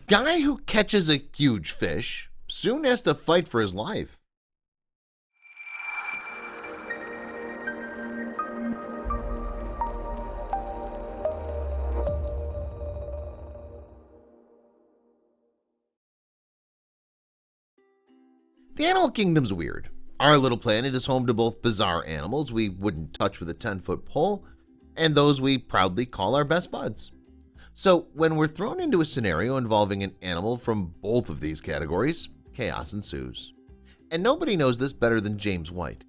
Guy who catches a huge fish soon has to fight for his life. The animal kingdom's weird. Our little planet is home to both bizarre animals we wouldn't touch with a 10-foot pole and those we proudly call our best buds. So when we're thrown into a scenario involving an animal from both of these categories, chaos ensues. And nobody knows this better than James White.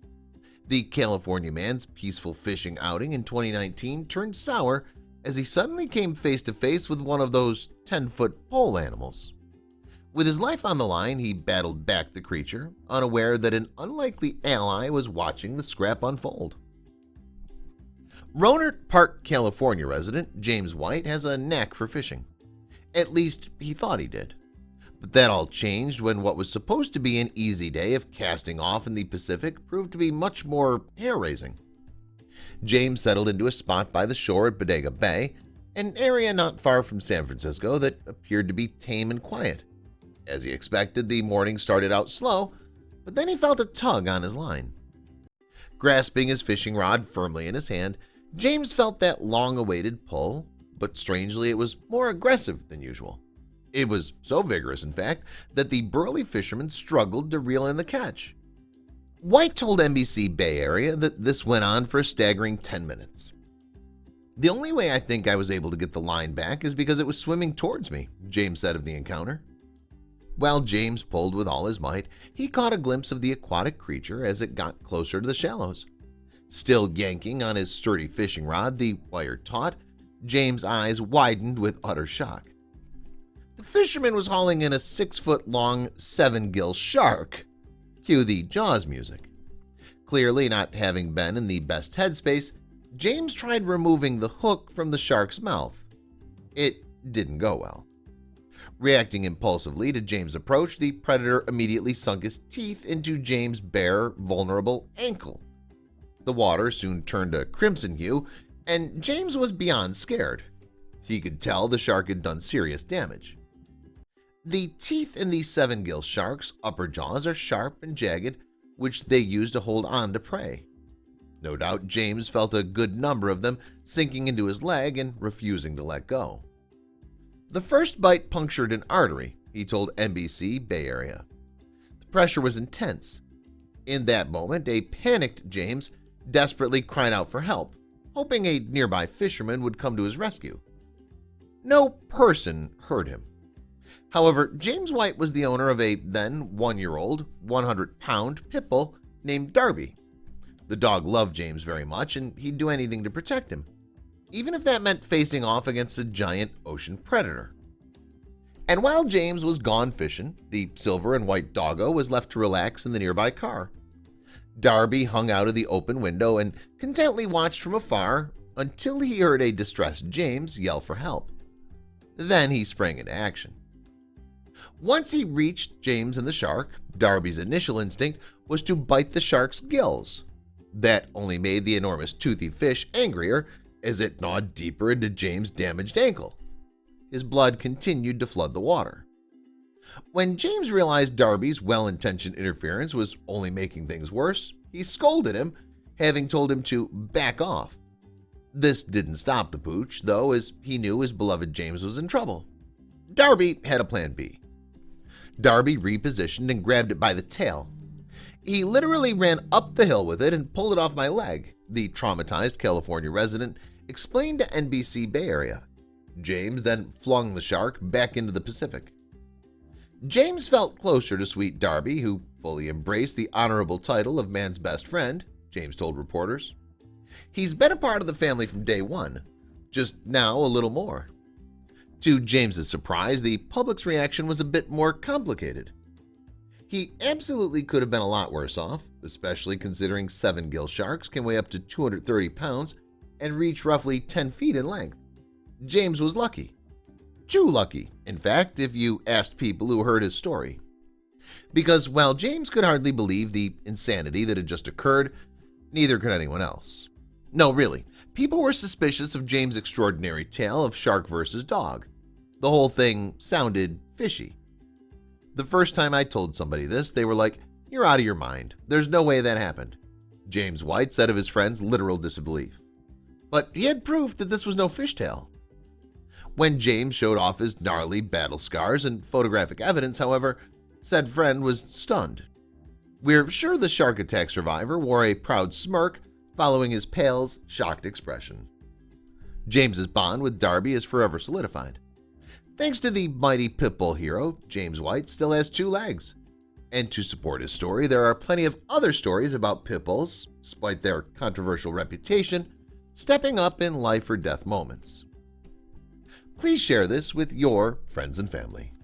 The California man's peaceful fishing outing in 2019 turned sour as he suddenly came face to face with one of those 10-foot pole animals. With his life on the line, he battled back the creature, unaware that an unlikely ally was watching the scrap unfold. Rohnert Park, California resident James White has a knack for fishing. At least he thought he did. But that all changed when what was supposed to be an easy day of casting off in the Pacific proved to be much more hair-raising. James settled into a spot by the shore at Bodega Bay, an area not far from San Francisco that appeared to be tame and quiet. As he expected, the morning started out slow, but then he felt a tug on his line. Grasping his fishing rod firmly in his hand, James felt that long-awaited pull, but strangely it was more aggressive than usual. It was so vigorous, in fact, that the burly fisherman struggled to reel in the catch. White told NBC Bay Area that this went on for a staggering 10 minutes. "The only way I think I was able to get the line back is because it was swimming towards me," James said of the encounter. While James pulled with all his might, he caught a glimpse of the aquatic creature as it got closer to the shallows. Still yanking on his sturdy fishing rod, the wire taut, James' eyes widened with utter shock. The fisherman was hauling in a 6-foot-long 7-gill shark. Cue the Jaws music. Clearly not having been in the best headspace, James tried removing the hook from the shark's mouth. It didn't go well. Reacting impulsively to James' approach, the predator immediately sunk his teeth into James' bare, vulnerable ankle. The water soon turned a crimson hue, and James was beyond scared. He could tell the shark had done serious damage. The teeth in the 7-gill shark's upper jaws are sharp and jagged, which they use to hold on to prey. No doubt James felt a good number of them sinking into his leg and refusing to let go. "The first bite punctured an artery," he told NBC Bay Area. The pressure was intense. In that moment, a panicked James desperately cried out for help, hoping a nearby fisherman would come to his rescue. No person heard him. However, James White was the owner of a then 1-year-old, 100-pound pit bull named Darby. The dog loved James very much, and he'd do anything to protect him, even if that meant facing off against a giant ocean predator. And while James was gone fishing, the silver and white doggo was left to relax in the nearby car. Darby hung out of the open window and contentedly watched from afar until he heard a distressed James yell for help. Then he sprang into action. Once he reached James and the shark, Darby's initial instinct was to bite the shark's gills. That only made the enormous toothy fish angrier as it gnawed deeper into James' damaged ankle. His blood continued to flood the water. When James realized Darby's well-intentioned interference was only making things worse, he scolded him, having told him to back off. This didn't stop the pooch, though, as he knew his beloved James was in trouble. Darby had a plan B. Darby repositioned and grabbed it by the tail. "He literally ran up the hill with it and pulled it off my leg," the traumatized California resident explained to NBC Bay Area. James then flung the shark back into the Pacific. James felt closer to sweet Darby, who fully embraced the honorable title of man's best friend, James told reporters. "He's been a part of the family from day one, just now a little more." To James's surprise, the public's reaction was a bit more complicated. He absolutely could have been a lot worse off, especially considering 7-gill sharks can weigh up to 230 pounds and reach roughly 10 feet in length. James was lucky. Too lucky, in fact, if you asked people who heard his story. Because while James could hardly believe the insanity that had just occurred, neither could anyone else. No, really, people were suspicious of James' extraordinary tale of shark versus dog. The whole thing sounded fishy. The first time I told somebody this, they were like, "You're out of your mind. There's no way that happened," James White said of his friend's literal disbelief. But he had proof that this was no fishtail. When James showed off his gnarly battle scars and photographic evidence, however, said friend was stunned. We're sure the shark attack survivor wore a proud smirk following his pale's shocked expression. James's bond with Darby is forever solidified. Thanks to the mighty pitbull hero, James White still has 2 legs. And to support his story, there are plenty of other stories about pitbulls, despite their controversial reputation, stepping up in life or death moments. Please share this with your friends and family.